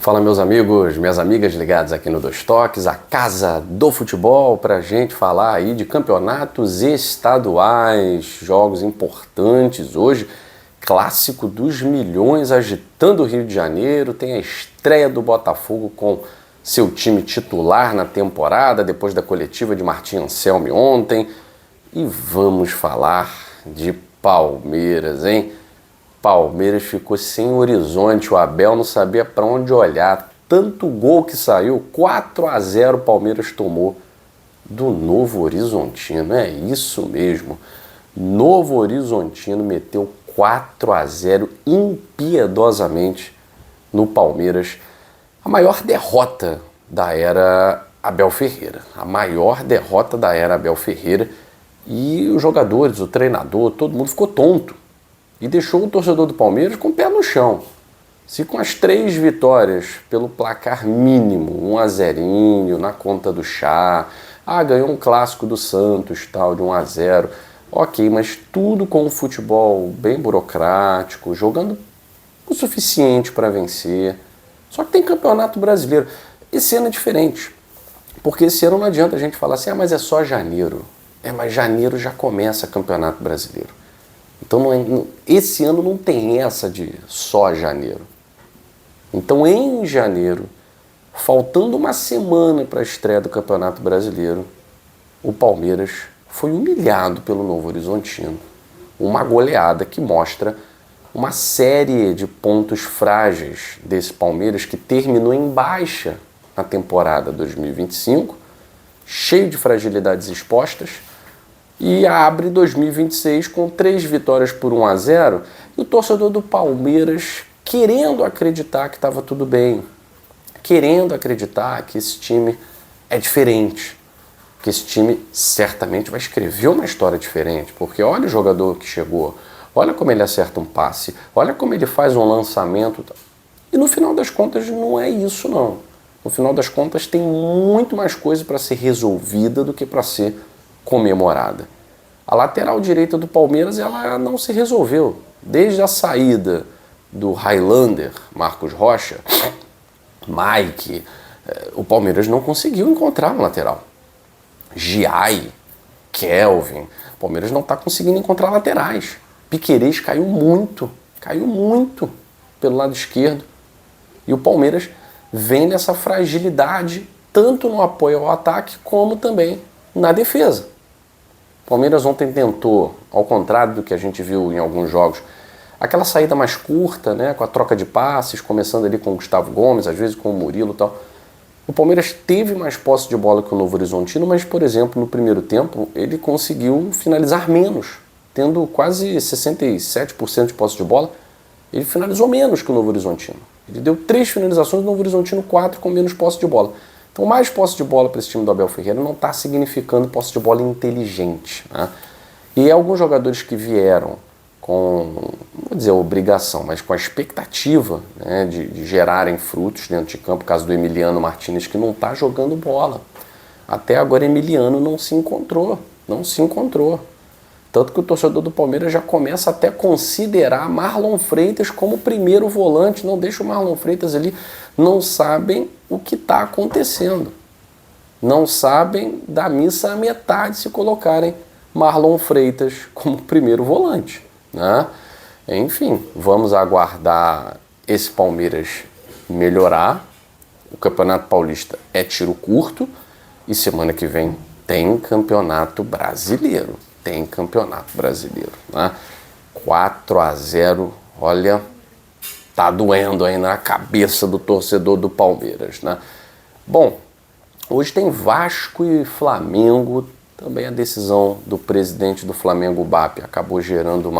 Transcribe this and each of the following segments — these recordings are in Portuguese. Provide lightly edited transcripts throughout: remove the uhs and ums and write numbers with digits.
Fala, meus amigos, minhas amigas ligadas aqui no Dois Toques, a casa do futebol, para a gente falar aí de campeonatos estaduais, jogos importantes hoje, clássico dos milhões agitando o Rio de Janeiro, tem a estreia do Botafogo com seu time titular na temporada, depois da coletiva de Martim Anselmi ontem, e vamos falar de Palmeiras, hein? Palmeiras ficou sem horizonte, o Abel não sabia para onde olhar. Tanto gol que saiu, 4-0 o Palmeiras tomou do Novo Horizontino. É isso mesmo. Novo Horizontino meteu 4-0 impiedosamente no Palmeiras. A maior derrota da era Abel Ferreira. A maior derrota da era Abel Ferreira. E os jogadores, o treinador, todo mundo ficou tonto. E deixou o torcedor do Palmeiras com o pé no chão. Se com as 3 vitórias pelo placar mínimo, 1-0 na conta do chá, ganhou um clássico do Santos, tal, de 1-0, ok, mas tudo com um futebol bem burocrático, jogando o suficiente para vencer. Só que tem campeonato brasileiro. Esse ano é diferente, porque esse ano não adianta a gente falar assim, mas é só janeiro. Mas janeiro já começa campeonato brasileiro. Então esse ano não tem essa de só janeiro. Então em janeiro, faltando uma semana para a estreia do Campeonato Brasileiro, o Palmeiras foi humilhado pelo Novo Horizontino. Uma goleada que mostra uma série de pontos frágeis desse Palmeiras que terminou em baixa na temporada 2025, cheio de fragilidades expostas, e abre 2026 com 3 vitórias por 1-0 e o torcedor do Palmeiras querendo acreditar que estava tudo bem, querendo acreditar que esse time é diferente, que esse time certamente vai escrever uma história diferente, porque olha o jogador que chegou, olha como ele acerta um passe, olha como ele faz um lançamento. E no final das contas não é isso não. No final das contas tem muito mais coisa para ser resolvida do que para ser comemorada. A lateral direita do Palmeiras ela não se resolveu. Desde a saída do Highlander, Marcos Rocha, Mike, o Palmeiras não conseguiu encontrar um lateral. Giai, Kelvin, o Palmeiras não está conseguindo encontrar laterais. Piquerez caiu muito pelo lado esquerdo. E o Palmeiras vem nessa fragilidade, tanto no apoio ao ataque, como também na defesa. O Palmeiras ontem tentou, ao contrário do que a gente viu em alguns jogos, aquela saída mais curta, né, com a troca de passes, começando ali com o Gustavo Gomes, às vezes com o Murilo e tal. O Palmeiras teve mais posse de bola que o Novo Horizontino, mas, por exemplo, no primeiro tempo, ele conseguiu finalizar menos, tendo quase 67% de posse de bola. Ele finalizou menos que o Novo Horizontino. Ele deu 3 finalizações, o Novo Horizontino 4 com menos posse de bola. Então, mais posse de bola para esse time do Abel Ferreira não está significando posse de bola inteligente, né? E alguns jogadores que vieram com, não vou dizer obrigação, mas com a expectativa, né, de gerarem frutos dentro de campo, caso do Emiliano Martínez, que não está jogando bola. Até agora, Emiliano não se encontrou. Tanto que o torcedor do Palmeiras já começa até a considerar Marlon Freitas como primeiro volante, não deixa o Marlon Freitas ali, não sabem o que está acontecendo. Não sabem da missa à metade se colocarem Marlon Freitas como primeiro volante, né? Enfim, vamos aguardar esse Palmeiras melhorar. O Campeonato Paulista é tiro curto e semana que vem tem Campeonato Brasileiro. Né? 4-0, olha, tá doendo aí na cabeça do torcedor do Palmeiras, né? Bom, hoje tem Vasco e Flamengo, também a decisão do presidente do Flamengo, BAP, acabou gerando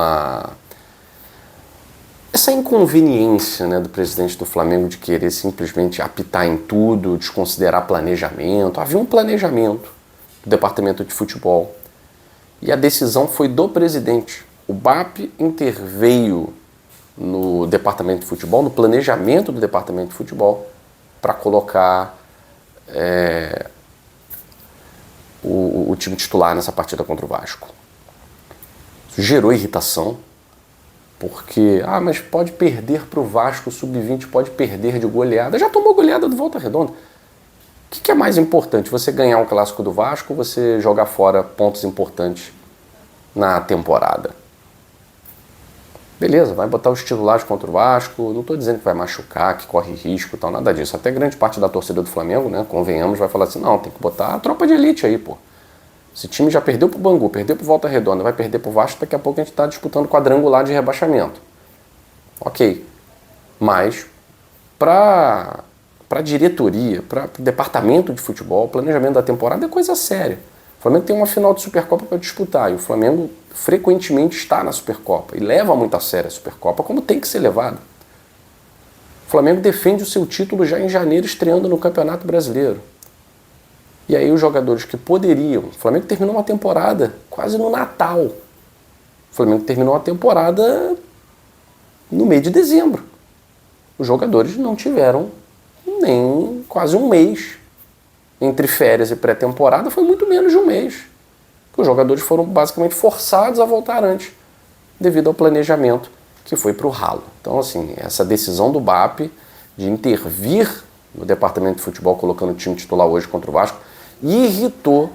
essa inconveniência, né, do presidente do Flamengo de querer simplesmente apitar em tudo, desconsiderar planejamento. Havia um planejamento do departamento de futebol. E a decisão foi do presidente. O BAP interveio no departamento de futebol, no planejamento do departamento de futebol, para colocar o time titular nessa partida contra o Vasco. Isso gerou irritação, Porque, mas pode perder para o Vasco, o Sub-20 pode perder de goleada. Já tomou goleada do Volta Redonda. O que é mais importante? Você ganhar um clássico do Vasco ou você jogar fora pontos importantes na temporada? Beleza, vai botar os titulares contra o Vasco. Não estou dizendo que vai machucar, que corre risco e tal, nada disso. Até grande parte da torcida do Flamengo, né, convenhamos, vai falar assim, não, tem que botar a tropa de elite aí, pô. Esse time já perdeu pro Bangu, perdeu pro Volta Redonda, vai perder pro Vasco, daqui a pouco a gente está disputando quadrangular de rebaixamento. Ok. Mas, para diretoria, para o departamento de futebol, o planejamento da temporada é coisa séria. O Flamengo tem uma final de Supercopa para disputar, e o Flamengo frequentemente está na Supercopa, e leva muito a sério a Supercopa, como tem que ser levado. O Flamengo defende o seu título já em janeiro, estreando no Campeonato Brasileiro. E aí os jogadores que poderiam... O Flamengo terminou uma temporada quase no Natal. O Flamengo terminou uma temporada no meio de dezembro. Os jogadores não tiveram nem quase um mês. Entre férias e pré-temporada foi muito menos de um mês. Os jogadores foram basicamente forçados a voltar antes, devido ao planejamento que foi para o ralo. Então, assim, essa decisão do BAP de intervir no departamento de futebol, colocando o time titular hoje contra o Vasco, irritou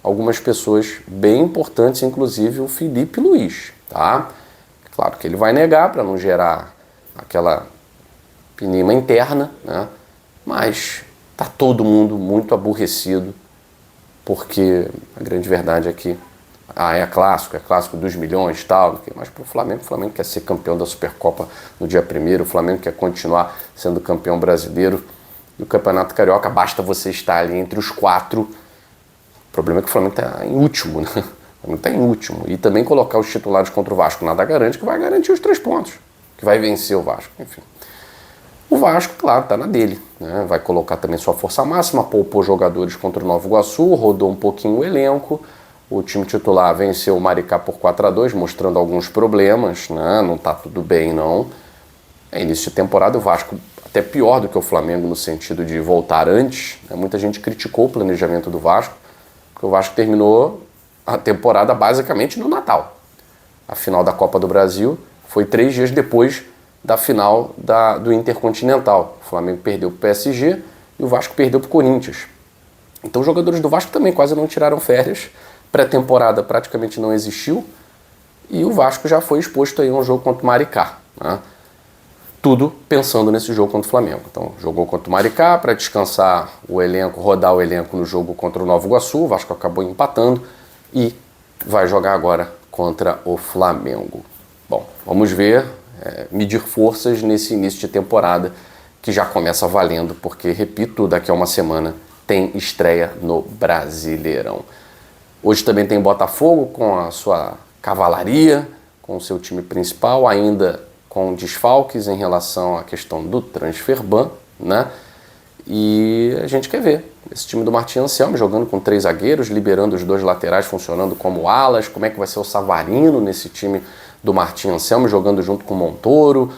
algumas pessoas bem importantes, inclusive o Felipe Luiz, tá? Claro que ele vai negar para não gerar aquela pinima interna, né? Mas tá todo mundo muito aborrecido, porque a grande verdade é que é clássico dos milhões e tal, mas para o Flamengo quer ser campeão da Supercopa no dia 1º, o Flamengo quer continuar sendo campeão brasileiro. No Campeonato Carioca, basta você estar ali entre os 4. O problema é que o Flamengo está em último, né? O Flamengo está em último. E também colocar os titulares contra o Vasco nada garante que vai garantir os 3 pontos, que vai vencer o Vasco, enfim. O Vasco, claro, está na dele, né? Vai colocar também sua força máxima, poupou jogadores contra o Nova Iguaçu, rodou um pouquinho o elenco. O time titular venceu o Maricá por 4-2, mostrando alguns problemas, né? Não está tudo bem, não. É início de temporada, o Vasco até pior do que o Flamengo no sentido de voltar antes, né? Muita gente criticou o planejamento do Vasco, porque o Vasco terminou a temporada basicamente no Natal. A final da Copa do Brasil foi 3 dias depois da final do Intercontinental. O Flamengo perdeu para o PSG e o Vasco perdeu para o Corinthians. Então os jogadores do Vasco também quase não tiraram férias, pré-temporada praticamente não existiu, e o Vasco já foi exposto aí a um jogo contra o Maricá, né? Tudo pensando nesse jogo contra o Flamengo. Então, jogou contra o Maricá para descansar o elenco, rodar o elenco no jogo contra o Nova Iguaçu. O Vasco acabou empatando e vai jogar agora contra o Flamengo. Bom, vamos ver, medir forças nesse início de temporada que já começa valendo, porque, repito, daqui a uma semana tem estreia no Brasileirão. Hoje também tem Botafogo com a sua cavalaria, com o seu time principal, ainda com desfalques em relação à questão do transfer ban, né? E a gente quer ver esse time do Martim Anselmo jogando com 3 zagueiros, liberando os 2 laterais, funcionando como alas. Como é que vai ser o Savarino nesse time do Martim Anselmo, jogando junto com o Montoro.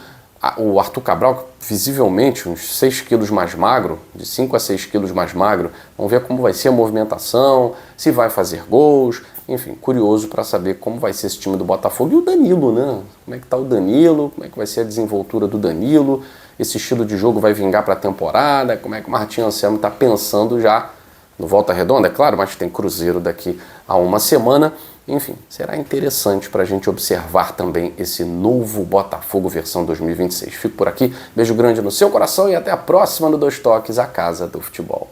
O Arthur Cabral, visivelmente uns 6 quilos mais magro, de 5 a 6 quilos mais magro. Vamos ver como vai ser a movimentação, se vai fazer gols. Enfim, curioso para saber como vai ser esse time do Botafogo. E o Danilo, né? Como é que tá o Danilo, como é que vai ser a desenvoltura do Danilo. Esse estilo de jogo vai vingar para a temporada. Como é que o Martim Anselmo está pensando já no Volta Redonda, é claro, mas tem Cruzeiro daqui a uma semana. Enfim, será interessante para a gente observar também esse novo Botafogo versão 2026. Fico por aqui, beijo grande no seu coração e até a próxima no Dois Toques, a Casa do Futebol.